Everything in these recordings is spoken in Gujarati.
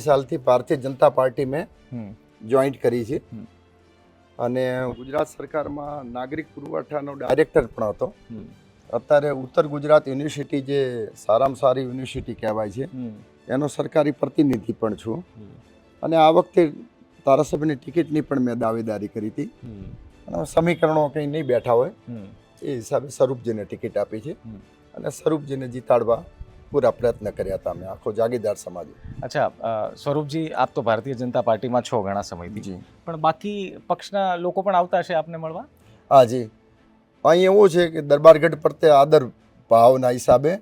सालથી ભારતીય જનતા પાર્ટી મેં જોઈન્ટ કરી છે અને ગુજરાત સરકારમાં નાગરિક પુરવઠાનો ડાયરેક્ટર પણ હતો. અત્યારે ઉત્તર ગુજરાત યુનિવર્સિટી જે સારામાં સારી યુનિવર્સિટી કહેવાય છે એનો સરકારી પ્રતિનિધિ પણ છું અને આ વખતે ધારાસભ્યની ટિકિટની પણ મેં દાવેદારી કરી હતી અને સમીકરણો કંઈ નહીં બેઠા હોય એ હિસાબે સ્વરૂપજીને ટિકિટ આપી છે અને સ્વરૂપજીને જીતાડવા પૂરા પ્રયત્ન કર્યા હતા અમે આખો જાગીરદાર સમાજ. અચ્છા, સ્વરૂપજી આપ તો ભારતીય જનતા પાર્ટીમાં છો ઘણા સમયથી, પણ બાકી પક્ષના લોકો પણ આવતા હશે આપને મળવા? હા જી, અહીં એવું છે કે દરબારગઢ પ્રત્યે આદર ભાવના હિસાબે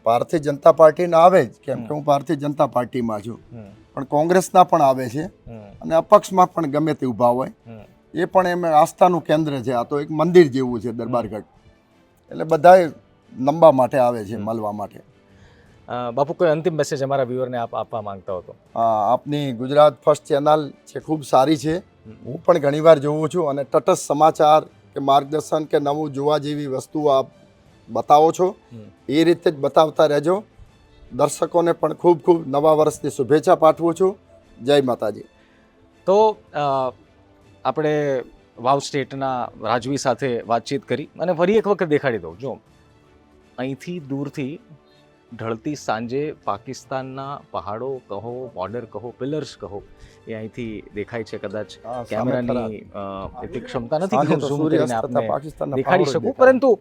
ભારતીય જનતા પાર્ટીના આવે જ, કેમ કે હું ભારતીય જનતા પાર્ટીમાં છું, પણ કોંગ્રેસના પણ આવે છે અને અપક્ષમાં પણ ગમે તે ઊભા હોય એ પણ એમ આસ્થાનું કેન્દ્ર છે. આ તો એક મંદિર જેવું છે દરબારગઢ, એટલે બધાએ નમવા માટે આવે છે, મળવા માટે. બાપુ, કોઈ અંતિમ મેસેજ અમારા વ્યુઅરને આપ આપવા માંગતા હો તો? આપની ગુજરાત ફર્સ્ટ ચેનલ છે, ખૂબ સારી છે, હું પણ ઘણીવાર જોઉં છું અને તટસ્થ સમાચાર કે માર્ગદર્શન કે નવું જોવા જેવી વસ્તુઓ આપ બતાવો છો, એ રીતે જ બતાવતા રહેજો. દર્શકોને પણ ખૂબ ખૂબ નવા વર્ષની શુભેચ્છા પાઠવું છું. જય માતાજી. તો આપણે વાવ સ્ટેટના રાજવી સાથે વાતચીત કરી અને ફરી એક વખત દેખાડી દઉં. જો અહીંથી દૂરથી ઢળતી સાંજે પાકિસ્તાનના પહાડો કહો, બોર્ડર કહો, પિલર્સ કહો, એ અહીંથી દેખાય છે. કદાચ કેમેરાની એટલી ક્ષમતા નથી કે હું ઝૂમ કરીને આપને દેખાડી શકું, પરંતુ